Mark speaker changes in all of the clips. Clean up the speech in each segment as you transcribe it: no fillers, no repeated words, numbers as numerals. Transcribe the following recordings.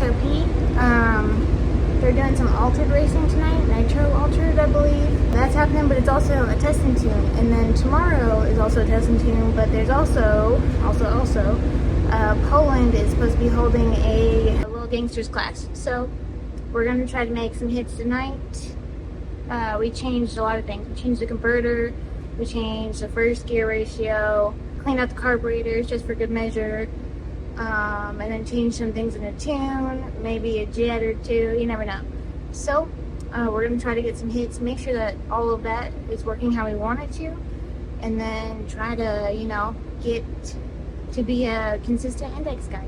Speaker 1: SOP. They're doing some altered racing tonight, nitro altered, I believe. That's happening, but it's also a testing tune. And then tomorrow is also a testing tune, but there's also Poland is supposed to be holding a little gangsters class. So we're gonna try to make some hits tonight. We changed a lot of things. We changed the converter, we changed the first gear ratio, cleaned out the carburetors just for good measure. And then change some things in a tune, maybe a jet or two, you never know. So we're going to try to get some hits, make sure that all of that is working how we want it to, and then try to, you know, get to be a consistent index guy.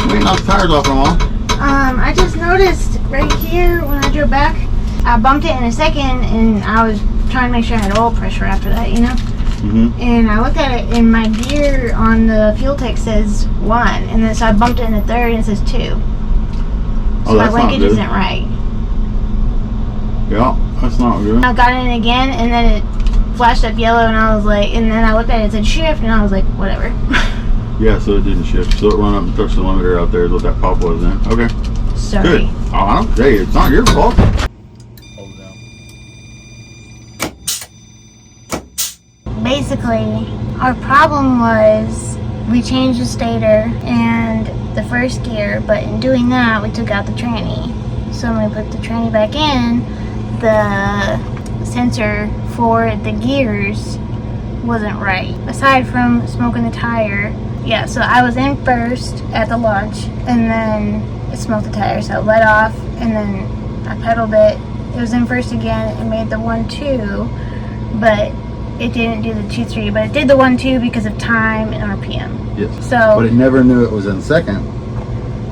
Speaker 2: We knocked tires off them all.
Speaker 1: I just noticed right here when I drove back, I bumped it in a second, and I was trying to make sure I had oil pressure after that, you know? And I looked at it, and my gear on the fuel tank says 1, and then so I bumped it in the third, and it says 2. So my linkage isn't right.
Speaker 2: Yeah, that's not good.
Speaker 1: I got in again, and then it flashed up yellow, and I was like, and then I looked at it, it said shift, and I was like, whatever.
Speaker 2: Yeah, so it didn't shift. So it run up and touched the limiter out there is what that pop was then. Okay.
Speaker 1: Sorry.
Speaker 2: Good. Oh, I don't say it's not your fault.
Speaker 1: Basically, our problem was we changed the stator and the first gear, but in doing that, we took out the tranny. So when we put the tranny back in, the sensor for the gears wasn't right. Aside from smoking the tire, yeah, so I was in first at the launch, and then it smoked the tire, so it let off, and then I pedaled it. It was in first again, and made the 1-2, but it didn't do the 2-3, but it did the 1-2 because of time and RPM.
Speaker 2: Yes.
Speaker 1: So,
Speaker 2: but it never knew it was in second,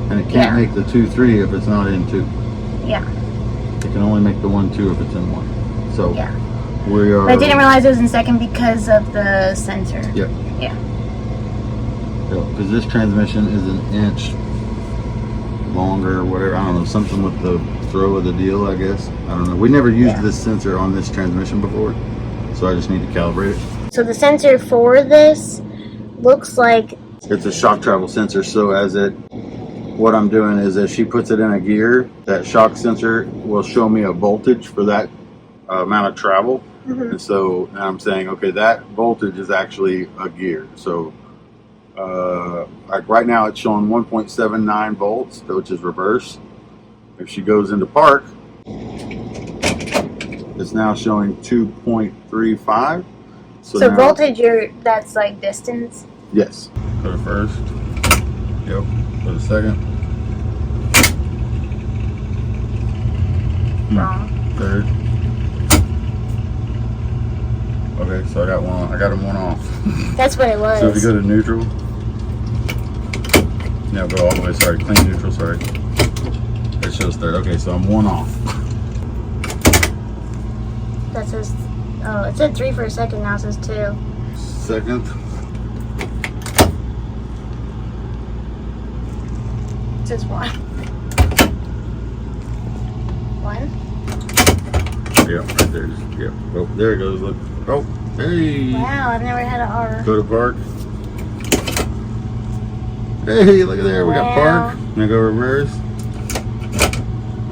Speaker 2: and it can't
Speaker 1: Yeah.
Speaker 2: make the 2-3 if it's not in 2.
Speaker 1: yeah,
Speaker 2: It can only make the 1-2 if it's in 1. So
Speaker 1: yeah.
Speaker 2: we are.
Speaker 1: But I didn't realize it was in second because of the sensor.
Speaker 2: Yep.
Speaker 1: Yeah.
Speaker 2: Because this transmission is an inch longer, or whatever. I don't know, something with the throw of the deal, I guess. I don't know. We never used this sensor on this transmission before, so I just need to calibrate it.
Speaker 1: So the sensor for this looks like
Speaker 2: It's a shock travel sensor, so what I'm doing is as she puts it in a gear, that shock sensor will show me a voltage for that amount of travel. And so now I'm saying, okay, that voltage is actually a gear. So like right now it's showing 1.79 volts, which is reverse. If she goes into park, it's now showing 2.35.
Speaker 1: so
Speaker 2: now,
Speaker 1: voltage. That's like distance.
Speaker 2: Yes. Go to first. Yep. Go to second.
Speaker 1: Wrong.
Speaker 2: Third. Okay, so I got him one off.
Speaker 1: That's what it was.
Speaker 2: So if you go to neutral, no, go all the way. Sorry, clean neutral. Sorry, it shows third. Okay, so I'm one off.
Speaker 1: That says. Oh, it said 3 for a second. Now it says 2.
Speaker 2: Second.
Speaker 1: It says 1. 1.
Speaker 2: Yeah, right there. Yeah. Oh, there it goes. Look. Oh, hey.
Speaker 1: Wow, I've never had an R.
Speaker 2: Go to park. Hey, look at there. We got
Speaker 1: Wow.
Speaker 2: park. Now go reverse.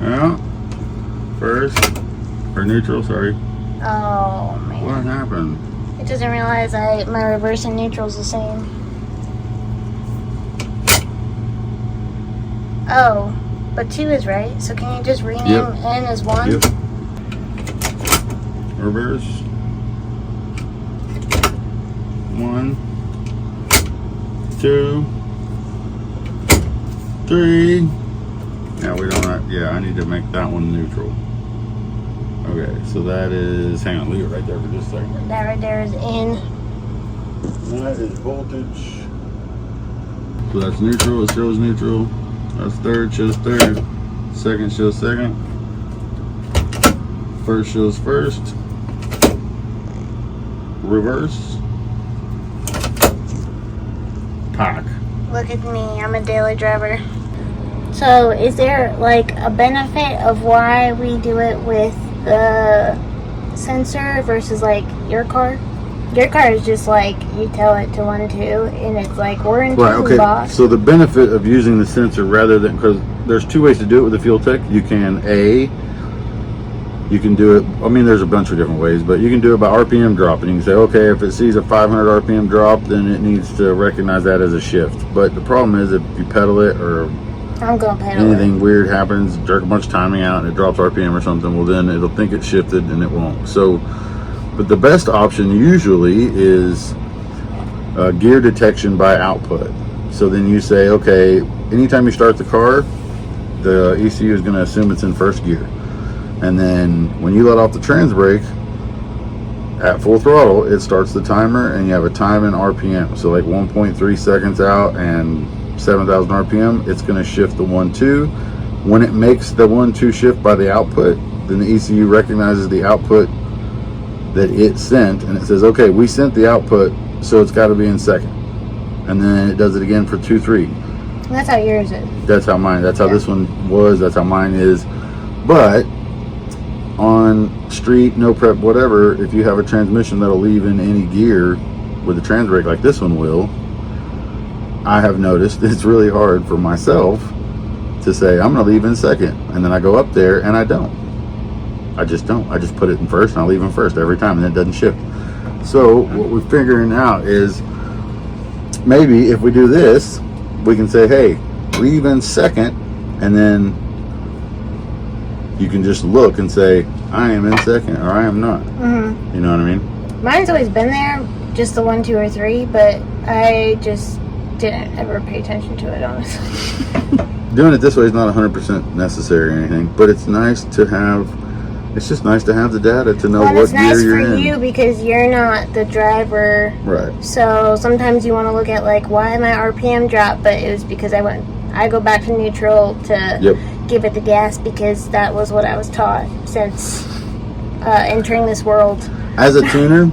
Speaker 2: Yeah. First. Or neutral, sorry.
Speaker 1: Oh man.
Speaker 2: What happened?
Speaker 1: It doesn't realize my reverse and neutral is the same. Oh, but 2 is right. So can you just rename N as 1?
Speaker 2: Yep. Reverse. 1, 2, 3. Now we don't have, yeah, I need to make that one neutral. Okay, so that is, hang on, leave it right there for just a second.
Speaker 1: That right there is N.
Speaker 2: That is voltage. So that's neutral, it shows neutral. That's third, shows third. Second shows second. First shows first. Reverse. Park.
Speaker 1: Look at me, I'm a daily driver. So is there like a benefit of why we do it with the sensor versus like your car? Your car is just like you tell it to 1-2 and it's like we're in
Speaker 2: Right, okay.
Speaker 1: boss.
Speaker 2: So the benefit of using the sensor rather than, because there's 2 ways to do it with the Fuel Tech. You can do it, I mean there's a bunch of different ways, but you can do it by RPM drop, and you can say, okay, if it sees a 500 RPM drop, then it needs to recognize that as a shift. But the problem is if you pedal it or
Speaker 1: I'm gonna pedal
Speaker 2: anything weird happens, jerk a bunch of timing out and it drops RPM or something, well then it'll think it's shifted and it won't. So, but the best option usually is gear detection by output. So then you say, okay, anytime you start the car, the ECU is going to assume it's in first gear. And then when you let off the trans brake at full throttle, it starts the timer and you have a time in RPM. So like 1.3 seconds out and 7,000 RPM, it's going to shift the 1-2. When it makes the 1-2 shift by the output, then the ECU recognizes the output that it sent and it says, okay, we sent the output, so it's got to be in second. And then it does it again for 2-3.
Speaker 1: That's how yours is.
Speaker 2: That's how mine, that's how this one was, that's how mine is. But on street, no prep, whatever, if you have a transmission that'll leave in any gear with a trans brake like this one will, I have noticed it's really hard for myself to say, I'm going to leave in second. And then I go up there and I don't. I just don't. I just put it in first and I leave in first every time and it doesn't shift. So what we're figuring out is maybe if we do this, we can say, hey, leave in second, and then you can just look and say, I am in second or I am not. You know what I mean?
Speaker 1: Mine's always been there, just the 1, 2, or 3, but I just didn't ever pay attention to it, honestly.
Speaker 2: Doing it this way is not 100% necessary or anything, but it's nice to have. It's just nice to have the data to know what gear you're in.
Speaker 1: It's nice for you because you're not the driver.
Speaker 2: Right.
Speaker 1: So sometimes you want to look at like, why my RPM dropped, but it was because I go back to neutral to give it the gas because that was what I was taught since entering this world.
Speaker 2: As a tuner,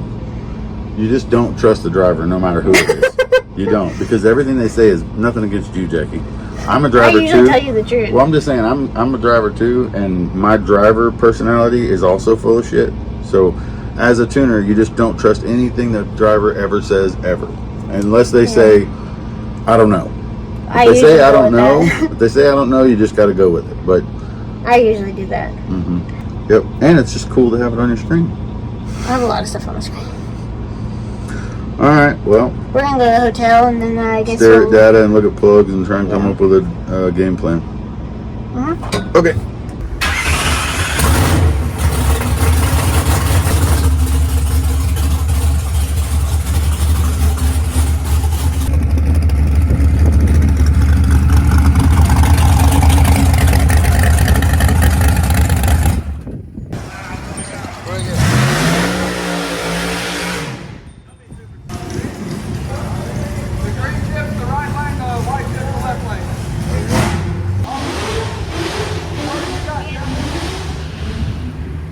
Speaker 2: you just don't trust the driver no matter who it is. You don't, because everything they say is nothing against you, Jackie. I'm a driver too.
Speaker 1: I usually tell you the truth.
Speaker 2: Well, I'm just saying, I'm a driver too, and my driver personality is also full of shit. So, as a tuner, you just don't trust anything the driver ever says ever, unless they say, "I don't know." If they say, "I don't know," if they say, "I don't know," you just got to go with it. But
Speaker 1: I usually do that.
Speaker 2: Yep, and it's just cool to have it on your screen.
Speaker 1: I have a lot of stuff on the screen.
Speaker 2: All right, well,
Speaker 1: we're gonna go to the hotel and then I guess
Speaker 2: stare at data and look at plugs and try and come up with a game plan. Okay.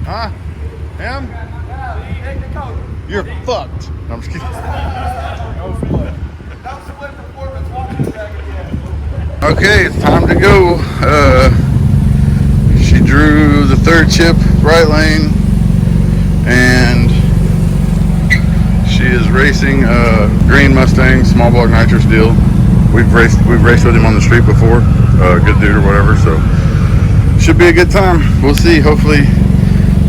Speaker 2: Huh? Him? You're fucked. No, I'm just kidding. Okay, it's time to go. She drew the third chip, right lane, and she is racing a green Mustang, small block nitrous deal. We've raced with him on the street before. Good dude or whatever, so should be a good time. We'll see. Hopefully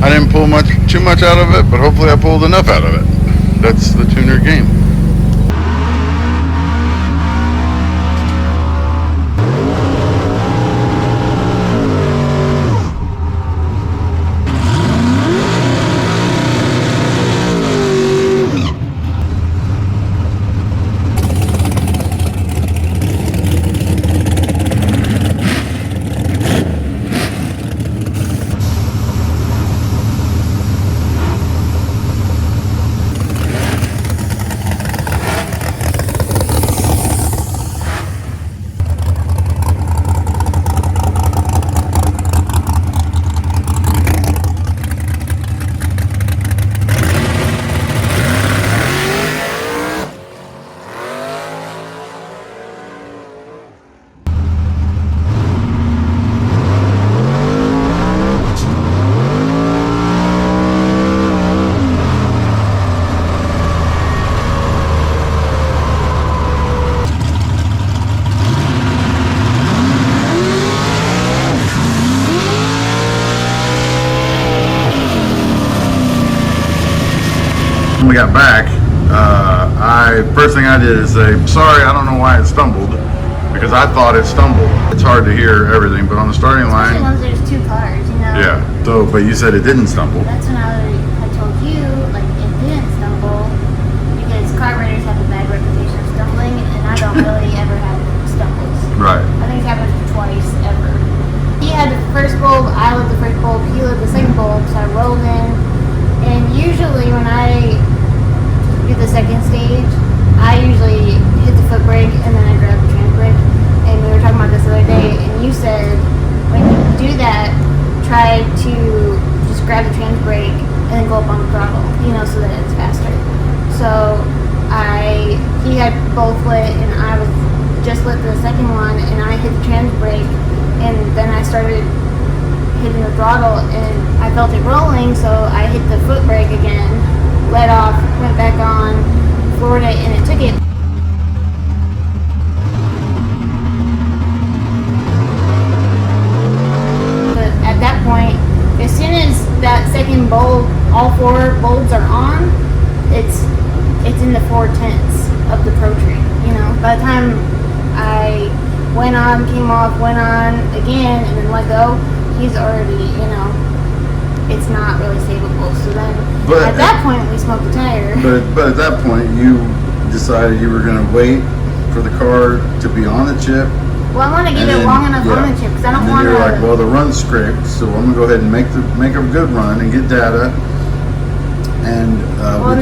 Speaker 2: I didn't pull too much out of it, but hopefully I pulled enough out of it. That's the tuner game. When we got back, first thing I did is say, sorry, I don't know why it stumbled, because I thought it stumbled. It's hard to hear everything, but on the starting line,
Speaker 1: once there's 2 cars, you know.
Speaker 2: Yeah. So, but you said it didn't stumble.
Speaker 1: That's when I told you, like, it didn't stumble because carburetors have a bad reputation of stumbling, and I don't really ever have stumbles.
Speaker 2: Right.
Speaker 1: I think it's happened twice ever. He had the first bulb, I lit the first bulb, he lit the second bulb, so I rolled in. And usually when I do the second stage, I usually hit the foot brake and then I grab the trans brake. And we were talking about this the other day, and you said when you do that, try to just grab the trans brake and then go up on the throttle, you know, so that it's faster. So he had both lit and I was just lit the second one, and I hit the trans brake, and then I started hitting the throttle and I felt it rolling, so I hit the foot brake again, let off, went back on, floored it, and it took it. But at that point, as soon as that second bulb, all 4 bulbs are on, it's in the 4/10 of the Pro Tree, you know. By the time I went on, came off, went on again, and then let go, he's already, you know, it's not really savable. So then
Speaker 2: But
Speaker 1: at that point, we smoked the tire.
Speaker 2: But at that point, you decided you were going to wait for the car to be on the chip.
Speaker 1: Well, I want to get it long enough on the chip because I don't want to.
Speaker 2: You're like, well, the run's scraped, so I'm gonna go ahead and make a good run and get data, and we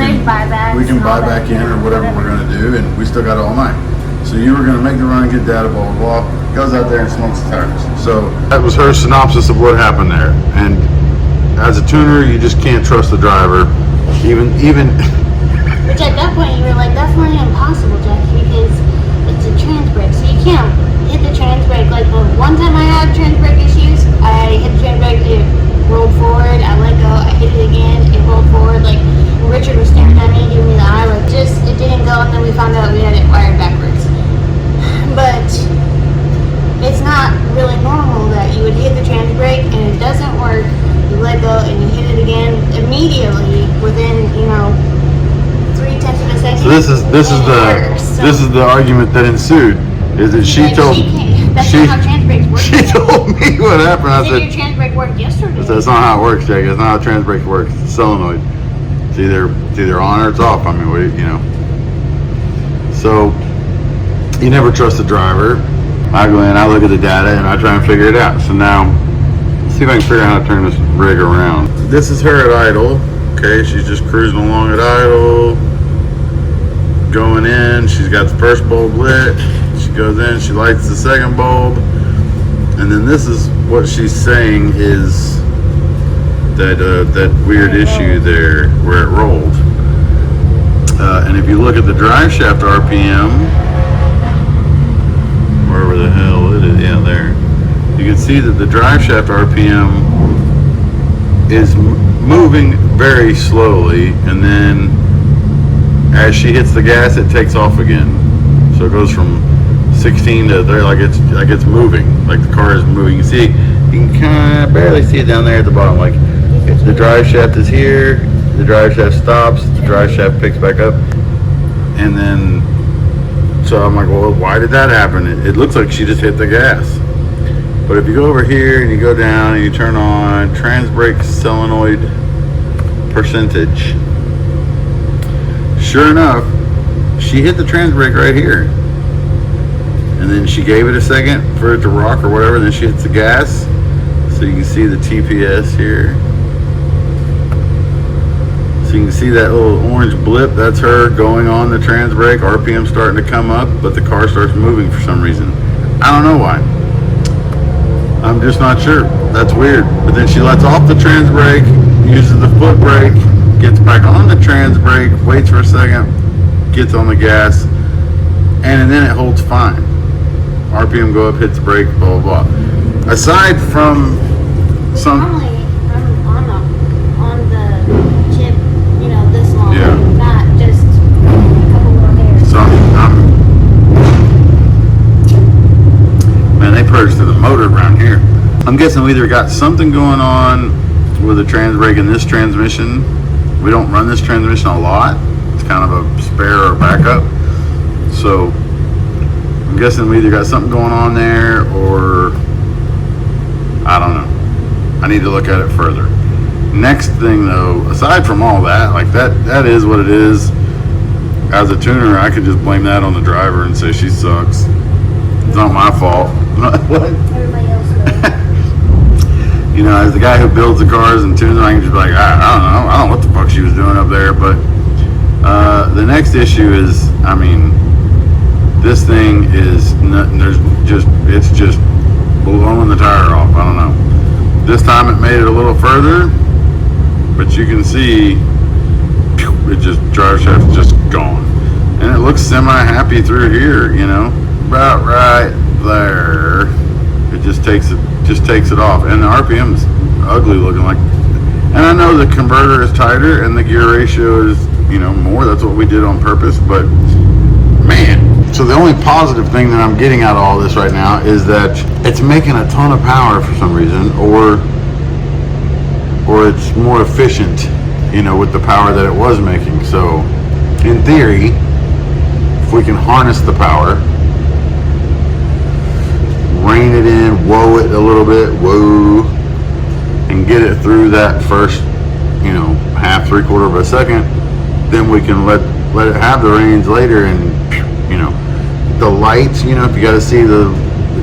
Speaker 2: can buy back in or whatever we're gonna do, and we still got all night. So you were gonna make the run and get data, blah blah blah. Goes out there and smokes the tires. So that was her synopsis of what happened there. And as a tuner, you just can't trust the driver, even.
Speaker 1: Which at that point you were like, that's not impossible, Jackie, because it's a trans brake, so you can't hit the trans brake. Like the one time I had trans brake issues, I hit the trans brake, it rolled forward, I let go, I hit it again, it rolled forward. Like Richard was staring at me, giving me the eye, like just it didn't go, and then we found out we had it wired backwards. But it's not really normal that you would hit the trans brake and it doesn't work, you let go and you hit it again immediately within 0.3 of a second.
Speaker 2: So this is the argument that ensued. Is that she told
Speaker 1: that's not how trans brakes work.
Speaker 2: She told me what happened. I said
Speaker 1: your trans brake worked yesterday.
Speaker 2: That's not how it works, Jackie. That's not how trans brake works. It's solenoid. It's either on or it's off. I mean, So you never trust the driver. I go in, I look at the data, and I try and figure it out. So now, let's see if I can figure out how to turn this rig around. This is her at idle. Okay, she's just cruising along at idle. Going in, she's got the first bulb lit. She goes in, she lights the second bulb, and then this is what she's saying is that weird issue there where it rolled. And if you look at the drive shaft RPM, wherever the hell it is, yeah, there, you can see that the drive shaft RPM is moving very slowly, and then as she hits the gas, it takes off again. So it goes from 16 to 30, like it's moving, like the car is moving. You can kind of barely see it down there at the bottom. Like the drive shaft is here, the drive shaft stops, the drive shaft picks back up, and then so I'm like, well, why did that happen? It looks like she just hit the gas. But if you go over here and you go down and you turn on trans brake solenoid percentage, sure enough, she hit the trans brake right here. And then she gave it a second for it to rock or whatever, and then she hits the gas. So you can see the TPS here. So you can see that little orange blip, that's her going on the trans brake, RPM starting to come up, but the car starts moving for some reason. I don't know why. I'm just not sure. That's weird. But then she lets off the trans brake, uses the foot brake, gets back on the trans brake, waits for a second, gets on the gas, and then it holds fine. RPM go up, hits the brake, blah, blah, blah. Aside from some...
Speaker 1: Normally, I'm on the chip, this long.
Speaker 2: Yeah.
Speaker 1: Not just a couple more hairs.
Speaker 2: So man, they purged the motor around here. I'm guessing we either got something going on with the trans brake in this transmission. We don't run this transmission a lot. It's kind of a spare or backup. So I'm guessing we either got something going on there or I don't know. I need to look at it further. Next thing though, aside from all that, like that is what it is. As a tuner, I could just blame that on the driver and say she sucks. It's not my fault. What?
Speaker 1: Everybody else does.
Speaker 2: As the guy who builds the cars and tunes them, I can just be like, I don't know. I don't know what the fuck she was doing up there. But the next issue is, this thing is it's just blowing the tire off. I don't know. This time it made it a little further, but you can see it just drive shaft's just gone, and it looks semi-happy through here. About right there. It just takes it off, and the RPM's ugly looking. And I know the converter is tighter and the gear ratio is more. That's what we did on purpose. But man, so the only positive thing that I'm getting out of all this right now is that it's making a ton of power for some reason, or it's more efficient, with the power that it was making. So in theory, if we can harness the power, rein it in, whoa it a little bit, whoa, and get it through that first, half, 3/4 of a second, then we can let it have the reins later. And the lights, if you got to see the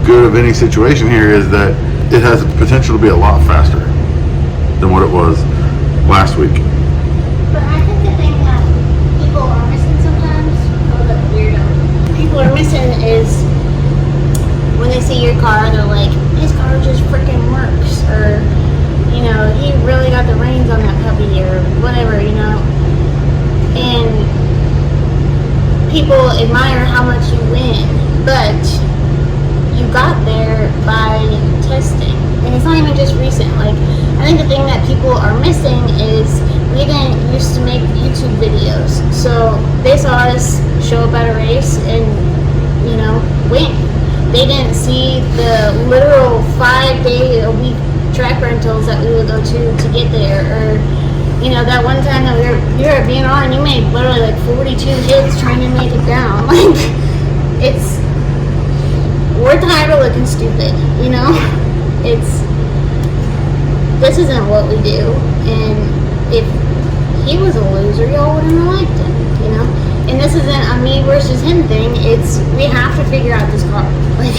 Speaker 2: good of any situation here, is that it has the potential to be a lot faster than what it was last week.
Speaker 1: But I think the thing that people are missing sometimes, people are missing is when they see your car, they're like, his car just freaking works, or he really got the reins on that puppy, or whatever, and people admire how much you win, but you got there by testing. And it's not even just recent. Like, I think the thing that people are missing is we didn't used to make YouTube videos. So they saw us show up at a race and, win. They didn't see the literal 5-day-a-week track rentals that we would go to get there. Or, that one time that you were at BNR and you made literally like 42 hits trying to make it down. Like, we're tired of looking stupid, this isn't what we do, and if he was a loser, y'all wouldn't have liked him, and this isn't a me versus him thing, it's we have to figure out this car. Like,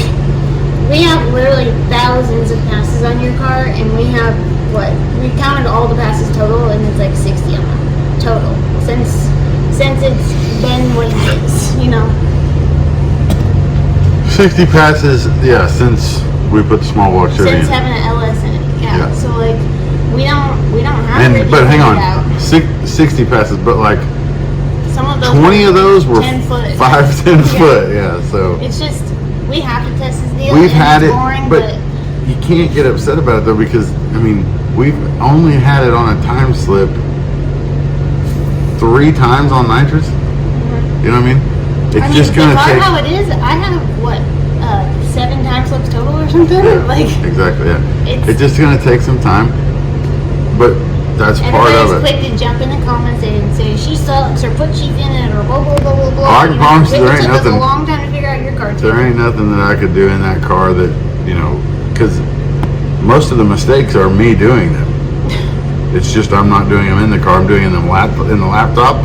Speaker 1: we have literally thousands of passes on your car, and we have, we counted all the passes total, and it's like 60 of them total, since it's been what it is,
Speaker 2: 60 passes, yeah, since we put the small block Chevy in.
Speaker 1: Since having an LS in it, yeah. So like, we don't have.
Speaker 2: But hang on, 60 passes, but like,
Speaker 1: some of those
Speaker 2: 20 of those were
Speaker 1: 10 foot,
Speaker 2: 5-10 foot, yeah. So
Speaker 1: it's just we have to test this deal.
Speaker 2: We've had it,
Speaker 1: boring,
Speaker 2: but you can't get upset about it though, because we've only had it on a time slip 3 times on nitrous.
Speaker 1: Mm-hmm.
Speaker 2: You know what I mean? It's just gonna take.
Speaker 1: How it is, I have 7 time slips total or something.
Speaker 2: Yeah,
Speaker 1: like,
Speaker 2: exactly, yeah. It's just gonna take some time, but that's part of it.
Speaker 1: Everybody's quick to jump in the comments and say she sucks or put cheese in it or blah blah blah blah blah.
Speaker 2: I can promise you there ain't nothing.
Speaker 1: It took us a long time to figure out your car too.
Speaker 2: There ain't nothing that I could do in that car that because most of the mistakes are me doing them. It's just I'm not doing them in the car. I'm doing them in the laptop,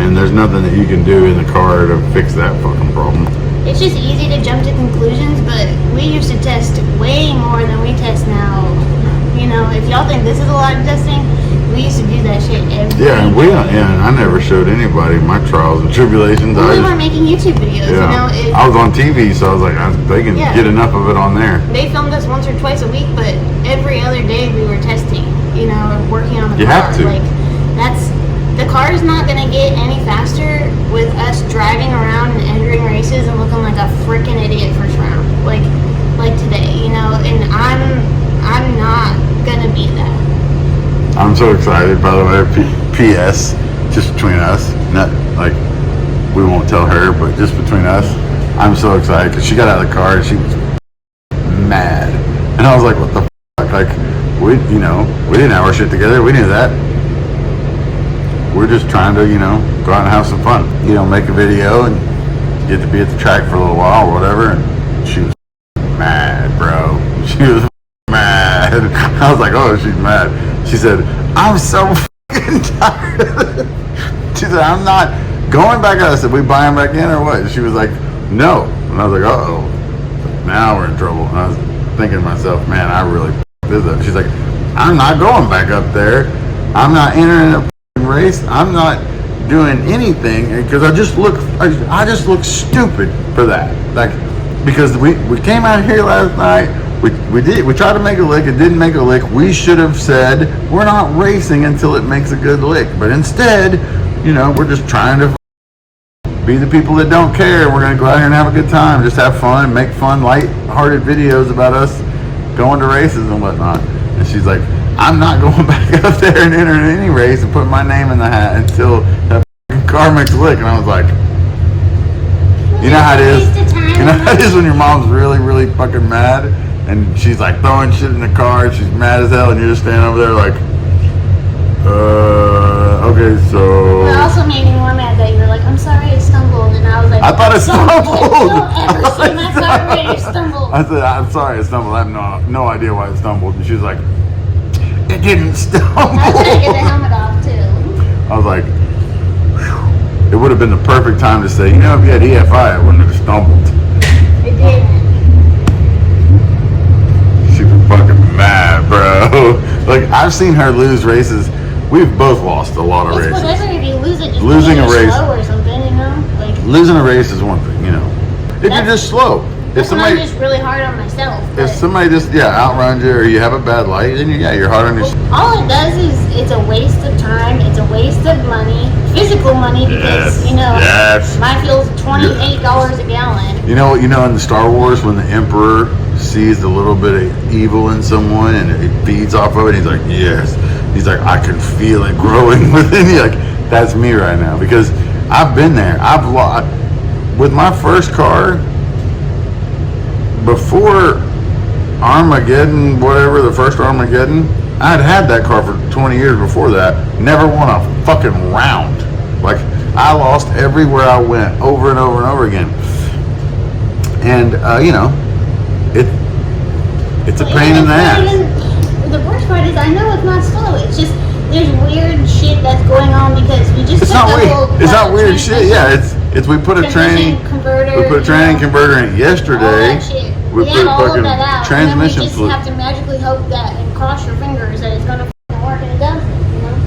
Speaker 2: and there's nothing that you can do in the car to fix that fucking problem.
Speaker 1: It's just easy to jump to conclusions, but we used to test way more than we test now. If y'all think this is a lot of testing, we used to do that shit every day.
Speaker 2: And I never showed anybody my trials and tribulations.
Speaker 1: We were making YouTube videos,
Speaker 2: I was on TV, so I was like, they can get enough of it on there.
Speaker 1: They filmed us once or twice a week, but every other day we were testing, working on the car.
Speaker 2: You have to.
Speaker 1: Like, the car is not going to get any faster with us driving around and entering races and looking like a freaking idiot first round, like today, and I'm not going to be that.
Speaker 2: I'm so excited, by the way. P.S. Just between us, not like we won't tell her, but just between us, I'm so excited because she got out of the car and she was mad, and I was like, "What the fuck?" Like, we didn't have our shit together. We knew that. We're just trying to, go out and have some fun. Make a video and get to be at the track for a little while or whatever. And she was mad, bro. She was mad. I was like, oh, she's mad. She said, I'm so fucking tired. She said, I'm not going back out. I said, we buy them back in or what? She was like, no. And I was like, uh-oh. Now we're in trouble. And I was thinking to myself, man, I really f***ed this up. She's like, I'm not going back up there. I'm not entering a race. I'm not doing anything because I just look stupid for that. Like, because we came out here last night, we tried to make a lick, it didn't make a lick. We should have said we're not racing until it makes a good lick, but instead, we're just trying to be the people that don't care. We're gonna go out here and have a good time, just have fun, make fun, light-hearted videos about us going to races and whatnot. And she's like, I'm not going back up there and entering any race and putting my name in the hat until that car makes a lick. And I was like, you know how it is? You know how it is when your mom's really, really fucking mad and she's like throwing shit in the car and she's mad as hell and you're just standing over there like, okay, so.
Speaker 1: It also made me more mad that you were like, I'm sorry I stumbled. And I was like,
Speaker 2: I thought I stumbled.
Speaker 1: I'm sorry I stumbled.
Speaker 2: I said, I'm sorry I stumbled. I have no idea why I stumbled. And she was like, it didn't stumble.
Speaker 1: I was trying to get the helmet off too.
Speaker 2: I was like, whew. It would have been the perfect time to say, you know, if you had EFI, it wouldn't have stumbled.
Speaker 1: It didn't.
Speaker 2: She was fucking mad, bro. Like, I've seen her lose races. We've both lost a lot of
Speaker 1: It's
Speaker 2: races.
Speaker 1: whatever if you lose it, just
Speaker 2: Losing a race.
Speaker 1: slow or something, you know? Like,
Speaker 2: losing a race is one thing, you know. If you're just slow. If somebody,
Speaker 1: I'm just really hard on myself.
Speaker 2: if somebody just outruns you, or you have a bad light, then you're hard on yourself.
Speaker 1: All it does is it's a waste of time. It's a waste of money, physical money, because my fuel's $28 a gallon.
Speaker 2: You know in the Star Wars when the Emperor sees a little bit of evil in someone and it feeds off of it, he's like, yes. He's like, I can feel it growing within you. Like, that's me right now, because I've been there. I've lost with my first car. Before Armageddon, whatever, the first Armageddon, I'd had that car for 20 years before that. Never won a fucking round. Like, I lost everywhere I went, over and over and over again. And, you know, it's a pain in the ass.
Speaker 1: The worst part is, I know it's not slow. It's just, there's weird shit that's going on because we just
Speaker 2: It's not weird. It's not weird shit. Yeah, it's we put a tranny converter in it yesterday. We put fucking transmission
Speaker 1: fluid. You just have to magically hope that and cross your fingers that it's gonna work, and it doesn't, you know?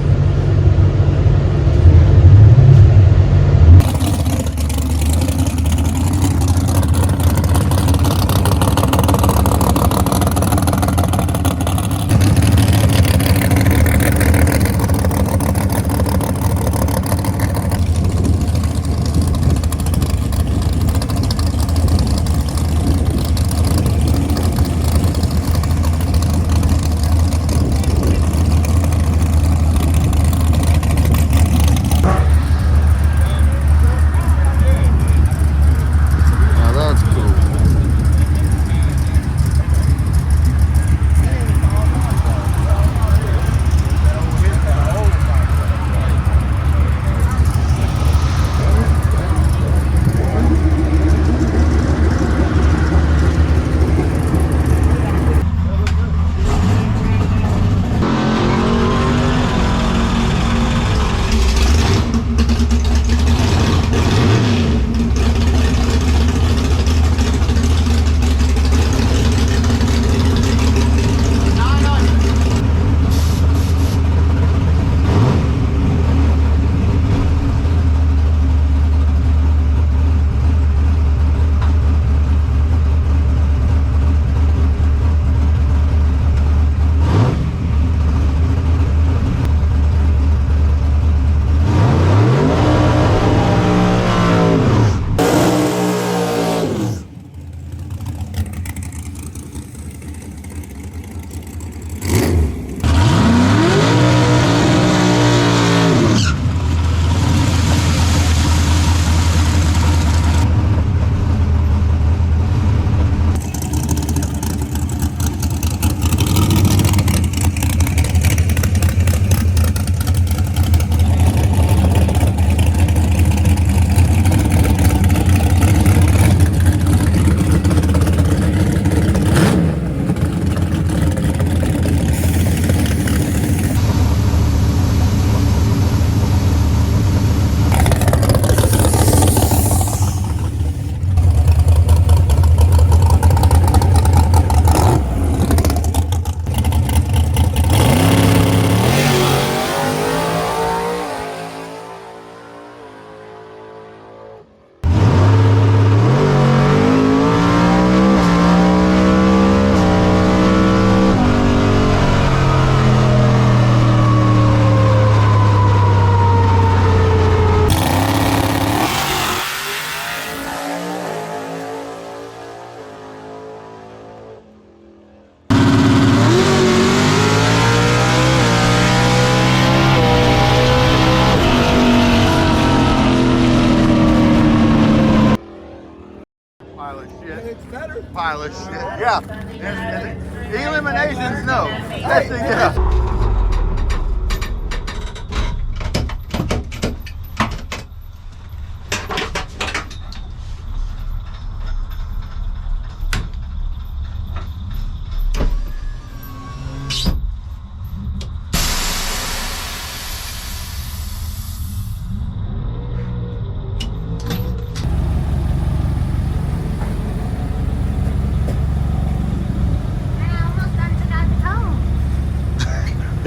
Speaker 2: Pile of shit. Yeah. And eliminations, no. That's it, yeah.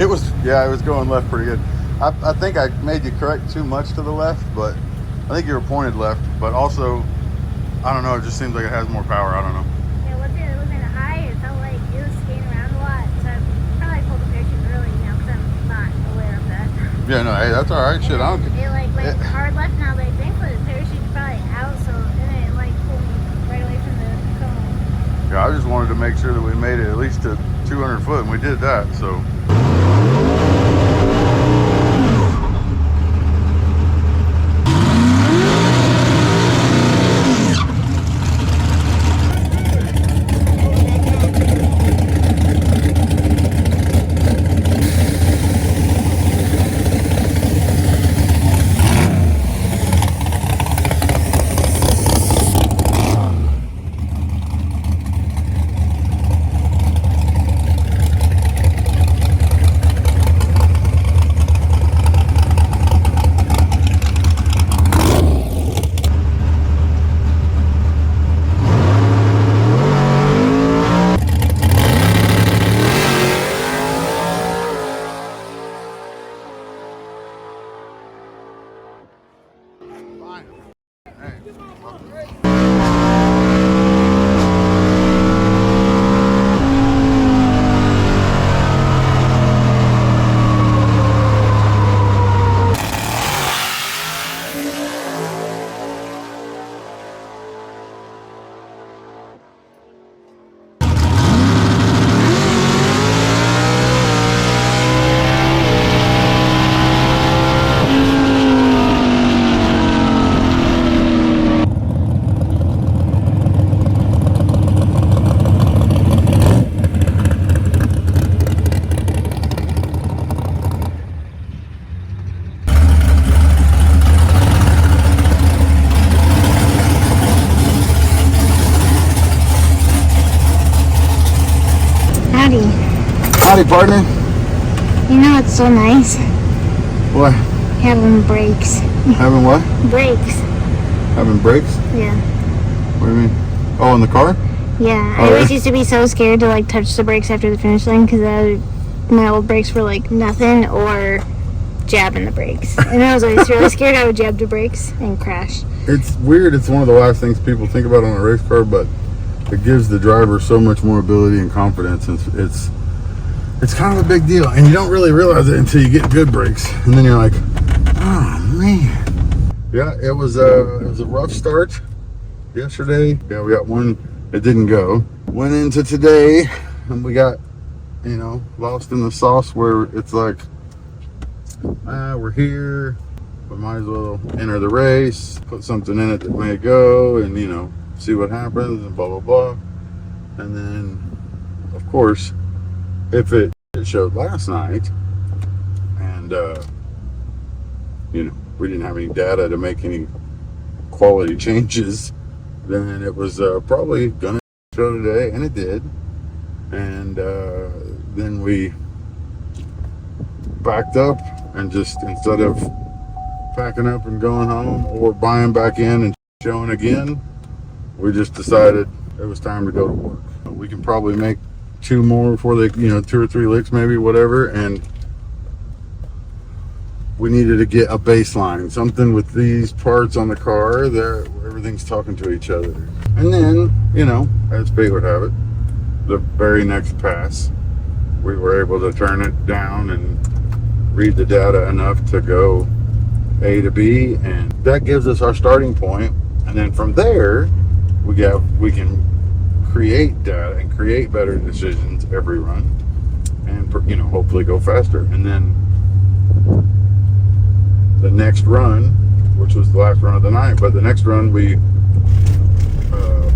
Speaker 2: It was, yeah, it was going left pretty good. I think I made you correct too much to the left, but I think you were pointed left. But also, I don't know, it just seems like it has more power. I don't know.
Speaker 1: Yeah, once it was in a high, it felt like it was skating around a lot. So I probably pulled the parachute early, you know, because I'm not aware of that.
Speaker 2: Yeah, no, hey, that's all right. Shit, I don't.
Speaker 1: It like went hard left now, but I think the parachute's probably out, so then it like pulled me right away from the cone.
Speaker 2: Yeah, I just wanted to make sure that we made it at least to 200 foot, and we did that. So.
Speaker 1: Howdy.
Speaker 2: Howdy, partner.
Speaker 1: You know it's so nice
Speaker 2: What?
Speaker 1: having brakes.
Speaker 2: Having what?
Speaker 1: Brakes.
Speaker 2: Having brakes?
Speaker 1: Yeah.
Speaker 2: What do you mean? Oh, in the car?
Speaker 1: Yeah.
Speaker 2: Oh,
Speaker 1: I always
Speaker 2: really?
Speaker 1: used to be so scared to like touch the brakes after the finish line because my old brakes were like nothing or jabbing the brakes. And I was always really scared I would jab the brakes and crash.
Speaker 2: It's weird. It's one of the last things people think about on a race car, but it gives the driver so much more ability and confidence. And it's kind of a big deal, and you don't really realize it until you get good brakes, and then you're like, oh man. Yeah, it was a rough start yesterday. Yeah, we got one that didn't go. Went into today, and we got, you know, lost in the sauce where it's like, we're here, we might as well enter the race, put something in it that may go, and you know, see what happens, and blah blah blah. And then, of course, if it showed last night, and you know, we didn't have any data to make any quality changes, then it was probably gonna show today, and it did. And then we backed up, and just instead of packing up and going home or buying back in and showing again, we just decided it was time to go to work. We can probably make two more before they, you know, 2 or 3 licks maybe, whatever, and we needed to get a baseline, something with these parts on the car that everything's talking to each other. And then, you know, as fate would have it, the very next pass, we were able to turn it down and read the data enough to go A to B, and that gives us our starting point. And then from there, we can create data and create better decisions every run, and, you know, hopefully go faster. And then the next run, which was the last run of the night, but the next run we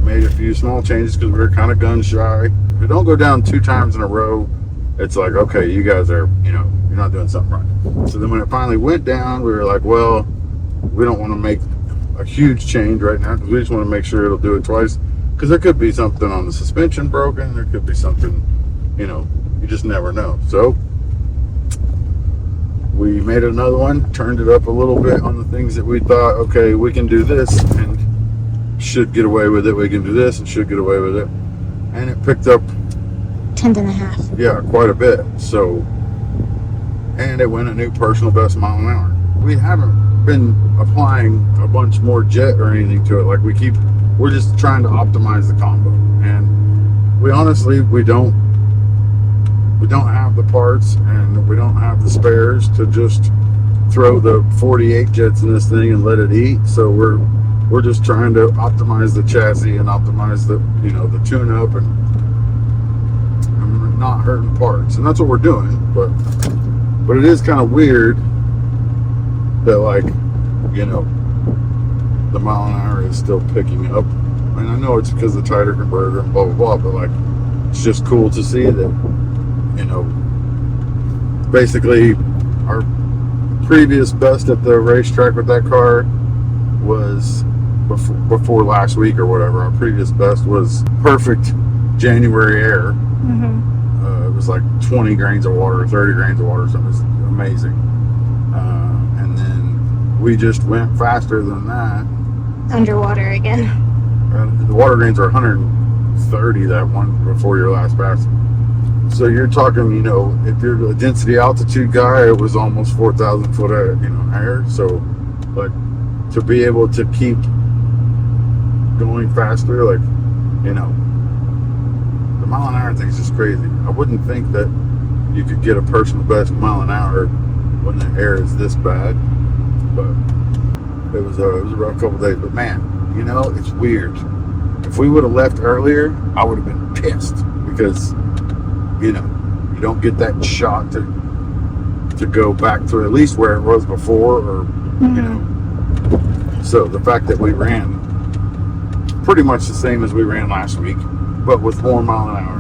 Speaker 2: made a few small changes because we were kind of gun shy. If we don't go down 2 times in a row, it's like, okay, you guys are, you know, you're not doing something right. So then when it finally went down, we were like, well, we don't want to make a huge change right now because we just want to make sure it'll do it twice, because there could be something on the suspension broken, there could be something, you know, you just never know. So we made another one, turned it up a little bit on the things that we thought, okay, we can do this and should get away with it, we can do this and should get away with it, and it picked up
Speaker 1: 10.5.
Speaker 2: yeah, quite a bit. So and it went a new personal best mile an hour. We haven't been applying a bunch more jet or anything to it. Like we're just trying to optimize the combo, and we honestly we don't have the parts and we don't have the spares to just throw the 48 jets in this thing and let it eat. So we're just trying to optimize the chassis and optimize the the tune up and not hurting parts, and that's what we're doing. But it is kind of weird that, like, the mile an hour is still picking up. And I know it's because of the tighter converter and blah blah blah, but like it's just cool to see that basically our previous best at the racetrack with that car was before last week or whatever. Our previous best was perfect January air. It was like 20 grains of water or 30 grains of water or something. It was amazing. And then we just went faster than that.
Speaker 1: Underwater again.
Speaker 2: The water grains are 130 that one before your last pass. So you're talking, if you're a density altitude guy, it was almost 4,000 foot of, air. So, like, to be able to keep going faster, like, the mile an hour thing is just crazy. I wouldn't think that you could get a personal best mile an hour when the air is this bad, but it was a rough couple days. But man, it's weird. If we would have left earlier, I would have been pissed because you don't get that shot to go back to at least where it was before, or So the fact that we ran pretty much the same as we ran last week, but with more mile an hour.